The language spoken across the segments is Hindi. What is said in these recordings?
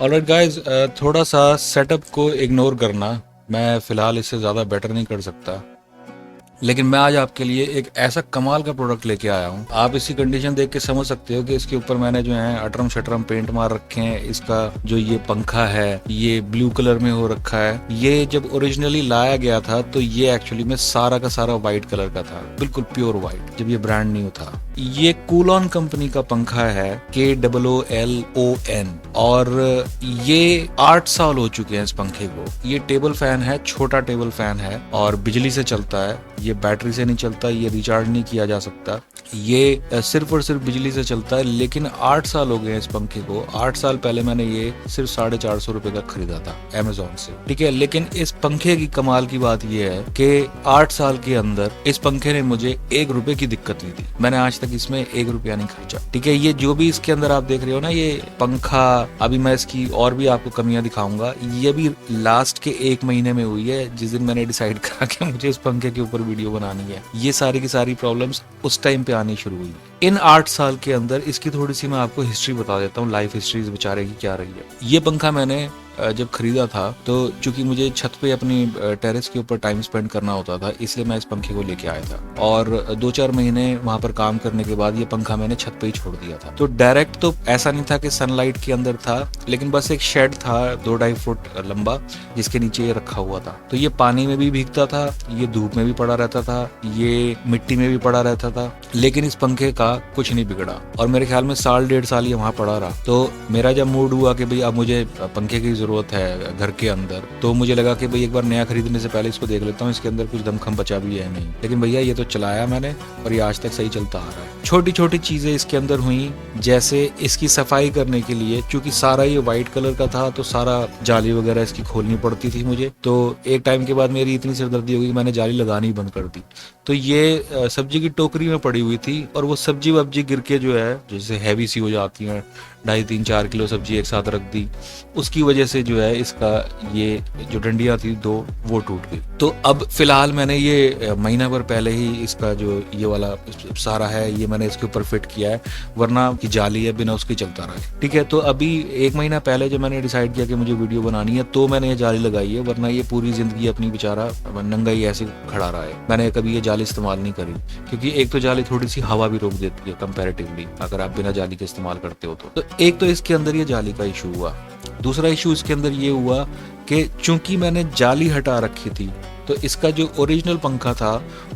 ऑलराइट गाइस, थोड़ा सा सेटअप को इग्नोर करना। मैं फ़िलहाल इससे ज़्यादा बेटर नहीं कर सकता, लेकिन मैं आज आपके लिए एक ऐसा कमाल का प्रोडक्ट लेके आया हूँ। आप इसकी कंडीशन देख के समझ सकते हो कि इसके ऊपर मैंने जो है अटरम शटरम पेंट मार रखे हैं। इसका जो ये पंखा है ये ब्लू कलर में हो रखा है। ये जब ओरिजिनली लाया गया था तो ये एक्चुअली में सारा का सारा व्हाइट कलर का था, बिल्कुल प्योर व्हाइट, जब ये ब्रांड न्यू था। ये कूलॉन कंपनी का पंखा है, KOOLON, और ये 8 साल हो चुके हैं इस पंखे को। ये टेबल फैन है, छोटा टेबल फैन है और बिजली से चलता है। ये बैटरी से नहीं चलता, ये रिचार्ज नहीं किया जा सकता, ये सिर्फ और सिर्फ बिजली से चलता है। लेकिन 8 साल हो गए इस पंखे को। 8 साल पहले मैंने ये सिर्फ 450 रुपए का खरीदा था अमेजोन से, ठीक है। लेकिन इस पंखे की कमाल की बात ये है कि 8 साल के अंदर इस पंखे ने मुझे 1 रुपए की दिक्कत नहीं दी। मैंने आज तक इसमें 1 रुपया नहीं खर्चा, ठीक है। ये जो भी इसके अंदर आप देख रहे हो ना, ये पंखा, अभी मैं इसकी और भी आपको कमियां दिखाऊंगा। ये भी लास्ट के 1 महीने में हुई है, जिस दिन मैंने डिसाइड करा कि मुझे इस पंखे के ऊपर वीडियो बनानी है। ये सारी की सारी प्रॉब्लम्स उस टाइम पे आनी शुरू हुई। इन 8 साल के अंदर इसकी थोड़ी सी मैं आपको हिस्ट्री बता देता हूँ, लाइफ हिस्ट्री इस बेचारे की क्या रही है। ये पंखा मैंने जब खरीदा था तो चूंकि मुझे छत पे अपनी टेरेस के ऊपर टाइम स्पेंड करना होता था, इसलिए मैं इस पंखे को लेके आया था। और 2-4 महीने वहां पर काम करने के बाद ये पंखा मैंने छत पे ही छोड़ दिया था। तो डायरेक्ट तो ऐसा नहीं था कि सनलाइट के अंदर था, लेकिन बस एक शेड था 2-2.5 फुट लंबा, जिसके नीचे ये रखा हुआ था। तो ये पानी में भी भीगता था, ये धूप में भी पड़ा रहता था, ये मिट्टी में भी पड़ा रहता था, लेकिन इस पंखे का कुछ नहीं बिगड़ा। और मेरे ख्याल में 1.5 साल ये वहां पड़ा रहा। तो मेरा जब मूड हुआ कि भाई अब मुझे पंखे की जरूरत है घर के अंदर, तो मुझे लगा कि भाई एक बार नया खरीदने से पहले इसको देख लेता हूँ, इसके अंदर कुछ दमखम बचा भी है नहीं। लेकिन भैया ये तो चलाया मैंने और ये आज तक सही चलता आ रहा है। छोटी छोटी चीजें इसके अंदर हुई, जैसे इसकी सफाई करने के लिए, क्योंकि सारा ये व्हाइट कलर का था तो सारा जाली वगैरह इसकी खोलनी पड़ती थी मुझे। तो एक टाइम के बाद मेरी इतनी सिरदर्दी हो गई, मैंने जाली लगानी ही बंद कर दी। तो ये सब्जी की टोकरी में पड़ी हुई थी और वो सब्जी वब्जी गिर के जो है, जैसे हैवी सी हो जाती है, 2.5-3-4 किलो सब्जी एक साथ रख दी, उसकी वजह से जो है इसका ये जो डंडियां थी 2 वो टूट गई। तो अब फिलहाल मैंने ये महीना भर पहले ही इसका जो ये वाला सारा है ये मैंने इसके ऊपर फिट किया है, वरना की जाली है बिना उसकी चलता रहा है, ठीक है। तो अभी 1 महीना पहले जब मैंने डिसाइड किया कि मुझे वीडियो बनानी है तो मैंने ये जाली लगाई है, वरना ये पूरी जिंदगी अपनी बेचारा नंगा ही ऐसे खड़ा रहा है। मैंने कभी ये जाली इस्तेमाल नहीं करी, क्योंकि एक तो जाली थोड़ी सी हवा भी रोक देती है कंपैरेटिवली, अगर आप बिना जाली के इस्तेमाल करते हो तो एक तो इसके अंदर ये जाली का इशू हुआ। दूसरा इशू इसके अंदर ये हुआ कि चूंकि मैंने जाली हटा रखी थी, तो इसका जो ओरिजिनल पंखा था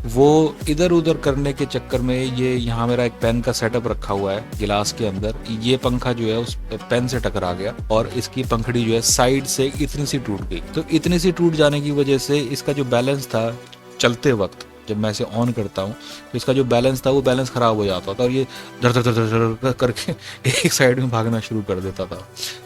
वो इधर उधर करने के चक्कर में, ये यहाँ मेरा एक पेन का सेटअप रखा हुआ है गिलास के अंदर, ये पंखा जो है उस पेन से टकरा गया और इसकी पंखड़ी जो है साइड से इतनी सी टूट गई। तो इतनी सी टूट जाने की वजह से इसका जो बैलेंस था चलते वक्त, जब मैं इसे ऑन करता हूँ तो इसका जो बैलेंस था वो बैलेंस खराब हो जाता था और ये धर धर धर धर धर करके एक साइड में भागना शुरू कर देता था।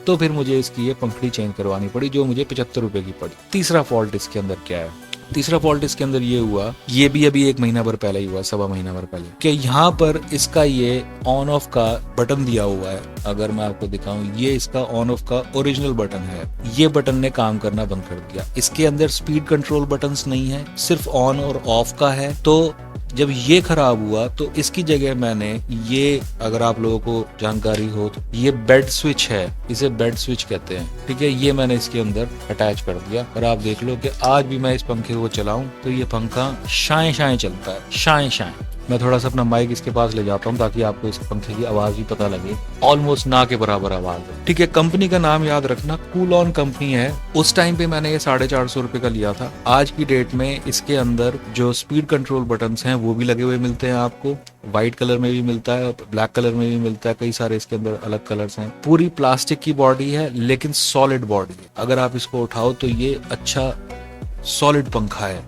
तो फिर मुझे इसकी ये पंखड़ी चेंज करवानी पड़ी, जो मुझे 75 रुपए की पड़ी। तीसरा फॉल्ट इसके अंदर क्या है? तीसरा फॉल्ट इसके अंदर ये हुआ, ये भी अभी 1 महीना भर पहले ही हुआ, 1.25 महीना भर पहले, कि यहाँ पर इसका ये ऑन ऑफ का बटन दिया हुआ है। अगर मैं आपको दिखाऊं, ये इसका ऑन ऑफ का ओरिजिनल बटन है, ये बटन ने काम करना बंद कर दिया। इसके अंदर स्पीड कंट्रोल बटन्स नहीं है, सिर्फ ऑन और ऑफ का है। तो जब ये खराब हुआ तो इसकी जगह मैंने ये, अगर आप लोगों को जानकारी हो तो ये बेड स्विच है, इसे बेड स्विच कहते हैं, ठीक है, ये मैंने इसके अंदर अटैच कर दिया। और आप देख लो कि आज भी मैं इस पंखे को चलाऊं तो ये पंखा शाएं शाएं चलता है, शाएं शाएं। मैं थोड़ा सा अपना माइक इसके पास ले जाता हूँ ताकि आपको इस पंखे की आवाज भी पता लगे, ऑलमोस्ट ना के बराबर आवाज है, ठीक है। कंपनी का नाम याद रखना, कूलॉन कंपनी है। उस टाइम पे मैंने ये 450 रुपए का लिया था। आज की डेट में इसके अंदर जो स्पीड कंट्रोल बटन्स हैं वो भी लगे हुए मिलते हैं आपको, व्हाइट कलर में भी मिलता है, ब्लैक कलर में भी मिलता है, कई सारे इसके अंदर अलग कलर्स हैं। पूरी प्लास्टिक की बॉडी है लेकिन सॉलिड बॉडी है, अगर आप इसको उठाओ तो ये अच्छा सॉलिड पंखा है,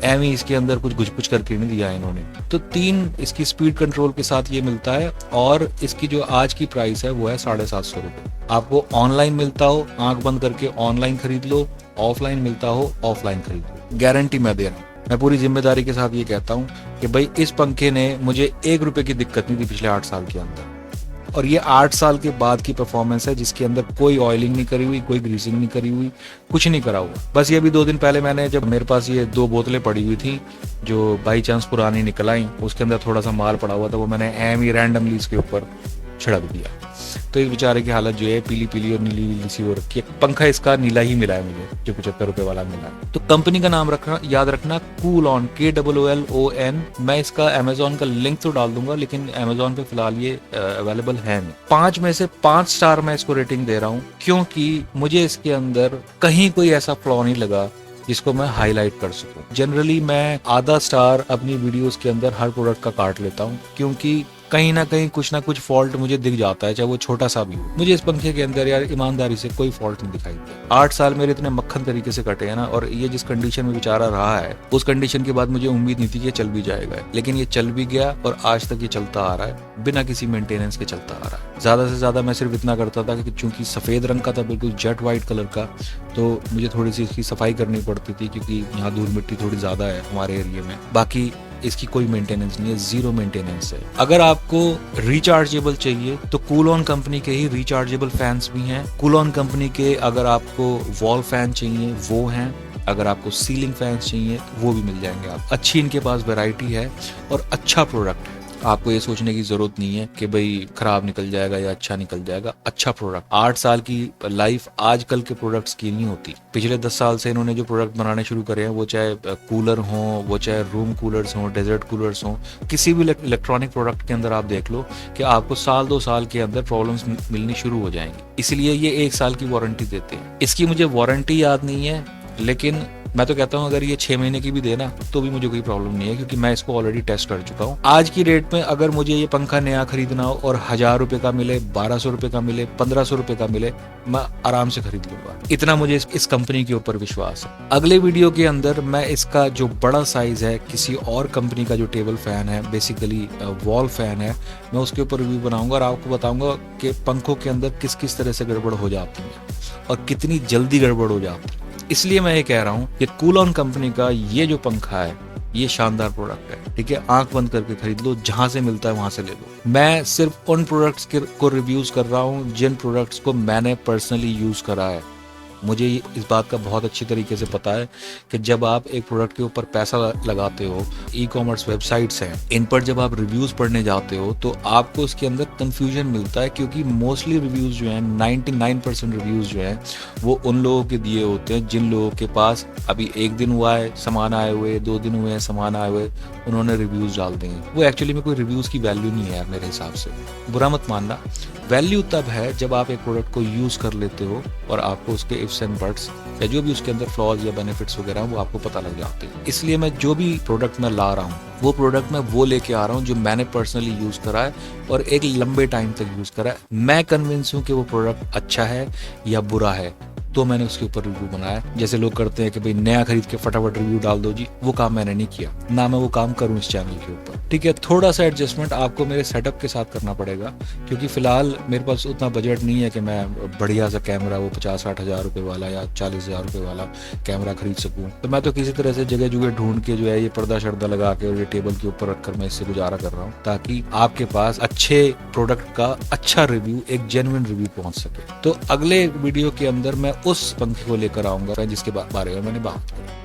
एम ही इसके अंदर कुछ घुच करके नहीं दिया है इन्होंने। तो 3 इसकी स्पीड कंट्रोल के साथ ये मिलता है और इसकी जो आज की प्राइस है वो है 750 रुपए। आपको ऑनलाइन मिलता हो आंख बंद करके ऑनलाइन खरीद लो, ऑफलाइन मिलता हो ऑफलाइन खरीद लो, गारंटी मैं दे रहा हूँ। मैं पूरी जिम्मेदारी के साथ ये कहता हूँ कि भाई इस पंखे ने मुझे 1 रुपए की दिक्कत नहीं थी पिछले 8 साल के अंदर। और ये 8 साल के बाद की परफॉर्मेंस है, जिसके अंदर कोई ऑयलिंग नहीं करी हुई, कोई ग्रीसिंग नहीं करी हुई, कुछ नहीं करा हुआ। बस ये भी 2 दिन पहले मैंने, जब मेरे पास ये 2 बोतलें पड़ी हुई थी जो बाई चांस पुरानी निकल आई, उसके अंदर थोड़ा सा माल पड़ा हुआ था, वो मैंने एम ही रैंडमली इसके ऊपर छिड़क दिया। तो इस बेचारे की हालत जो है पीली पीली और नीली नीली सी हो रखी है। पंखा इसका नीला ही मिला है मुझे, जो 75 रुपए वाला मिला है। तो कंपनी का नाम रखना याद रखना, कूलऑन, KOOLON। मैं इसका अमेजोन का लिंक तो डाल दूंगा, लेकिन अमेजोन पे फिलहाल ये अवेलेबल है नहीं। 5 में से 5 स्टार मैं इसको रेटिंग दे रहा हूँ, क्योंकि मुझे इसके अंदर कहीं कोई ऐसा फ्लॉ नहीं लगा जिसको मैं हाईलाइट कर सकूं। जनरली मैं आधा स्टार अपनी वीडियोस के अंदर हर प्रोडक्ट का काट लेता हूं, क्योंकि कहीं ना कहीं कुछ ना कुछ फॉल्ट मुझे दिख जाता है, चाहे वो छोटा सा भी हो। मुझे इस पंखे के अंदर यार ईमानदारी से कोई फॉल्ट नहीं दिखाई दिया। 8 साल मेरे इतने मक्खन तरीके से कटे हैं ना, और ये जिस कंडीशन में बेचारा रहा है, उस कंडीशन के बाद मुझे उम्मीद नहीं थी कि ये चल भी जाएगा, लेकिन ये चल भी गया और आज तक ये चलता आ रहा है, बिना किसी मेंटेनेंस के चलता आ रहा है। ज्यादा से ज्यादा मैं सिर्फ इतना करता था कि चूंकि सफेद रंग का था, बिल्कुल जेट व्हाइट कलर का, तो मुझे थोड़ी सी इसकी सफाई करनी पड़ती थी, क्योंकि यहाँ धूल मिट्टी थोड़ी ज्यादा है हमारे एरिया में। बाकी इसकी कोई मेंटेनेंस नहीं है, जीरो मेंटेनेंस है। अगर आपको रिचार्जेबल चाहिए तो कूलऑन कंपनी के ही रिचार्जेबल फैंस भी हैं। कूलऑन कंपनी के अगर आपको वॉल फैन चाहिए वो हैं, अगर आपको सीलिंग फैंस चाहिए तो वो भी मिल जाएंगे। आप अच्छी इनके पास वैरायटी है और अच्छा प्रोडक्ट है। आपको ये सोचने की जरूरत नहीं है कि भाई खराब निकल जाएगा या अच्छा निकल जाएगा। अच्छा प्रोडक्ट। 8 साल की लाइफ आजकल के प्रोडक्ट्स की नहीं होती। पिछले 10 साल से इन्होंने जो प्रोडक्ट बनाने शुरू करे हैं, वो चाहे कूलर हो, वो चाहे रूम कूलर्स हो, डेजर्ट कूलर्स हो, किसी भी इलेक्ट्रॉनिक प्रोडक्ट के अंदर आप देख लो कि आपको साल 2 साल के अंदर प्रॉब्लम्स मिलनी शुरू हो जाएंगी। इसलिए ये 1 साल की वारंटी देते हैं। इसकी मुझे वारंटी याद नहीं है, लेकिन मैं तो कहता हूँ अगर ये 6 महीने की भी देना तो भी मुझे कोई प्रॉब्लम नहीं है, क्योंकि मैं इसको ऑलरेडी टेस्ट कर चुका हूँ। आज की रेट में अगर मुझे ये पंखा नया खरीदना हो और 1000 रुपए का मिले, 1200 रुपए का मिले, 1500 रुपए का मिले, मैं आराम से खरीद लूंगा। इतना मुझे इस कंपनी के ऊपर विश्वास है। अगले वीडियो के अंदर मैं इसका जो बड़ा साइज है, किसी और कंपनी का जो टेबल फैन है, बेसिकली वॉल फैन है, मैं उसके ऊपर रिव्यू बनाऊंगा और आपको बताऊंगा कि पंखों के अंदर किस किस तरह से गड़बड़ हो जाती है और कितनी जल्दी गड़बड़ हो जाती है। इसलिए मैं ये कह रहा हूँ कि कूलऑन कंपनी का ये जो पंखा है, ये शानदार प्रोडक्ट है। ठीक है, आंख बंद करके खरीद लो, जहां से मिलता है वहां से ले लो। मैं सिर्फ उन प्रोडक्ट्स को रिव्यूज कर रहा हूँ जिन प्रोडक्ट्स को मैंने पर्सनली यूज करा है। मुझे इस बात का बहुत अच्छी तरीके से पता है कि जब आप एक प्रोडक्ट के ऊपर पैसा लगाते हो, ई-कॉमर्स वेबसाइट्स हैं, इन पर जब आप रिव्यूज पढ़ने जाते हो तो आपको उसके अंदर कंफ्यूजन मिलता है, क्योंकि मोस्टली रिव्यूज जो हैं, 99% रिव्यूज जो हैं, वो उन लोगों के दिए होते हैं जिन लोगों के पास अभी 1 दिन हुआ है सामान आए हुए, 2 दिन हुए हैं सामान आए हुए, उन्होंने रिव्यूज डाल दिए हैं। वो एक्चुअली में कोई रिव्यूज की वैल्यू नहीं है यार, मेरे हिसाब से। बुरा मत मानना, वैल्यू तब है जब आप एक प्रोडक्ट को यूज कर लेते हो और आपको उसके इफ्स एंड बट्स या जो भी उसके अंदर फ्लॉज या बेनिफिट्स वगैरह वो आपको पता लग जाते हैं। इसलिए मैं जो भी प्रोडक्ट मैं ला रहा हूँ, वो प्रोडक्ट मैं वो लेके आ रहा हूँ जो मैंने पर्सनली यूज करा है और एक लंबे टाइम तक यूज करा है। मैं कन्विंस हूँ कि वो प्रोडक्ट अच्छा है या बुरा है, तो मैंने उसके ऊपर रिव्यू बनाया। जैसे लोग करते हैं कि भाई नया खरीद के फटाफट रिव्यू डाल दो जी, वो काम मैंने नहीं किया, ना मैं वो काम करूं इस चैनल के ऊपर। ठीक है, थोड़ा सा एडजस्टमेंट आपको मेरे सेटअप के साथ करना पड़ेगा, क्योंकि फिलहाल मेरे पास उतना बजट नहीं है कि मैं बढ़िया सा कैमरा वो 50-60 हज़ार रुपये वाला या 40 हज़ार रुपये वाला कैमरा खरीद सकूं। तो मैं तो किसी तरह से जगह जुगह ढूंढ के जो है ये पर्दा शर्दा लगा के और ये टेबल के ऊपर रखकर मैं इससे गुजारा कर रहा हूँ, ताकि आपके पास अच्छे प्रोडक्ट का अच्छा रिव्यू, एक जेन्युइन रिव्यू पहुंच सके। तो अगले वीडियो के अंदर मैं उस पंखे को लेकर आऊंगा जिसके बारे में मैंने बात की।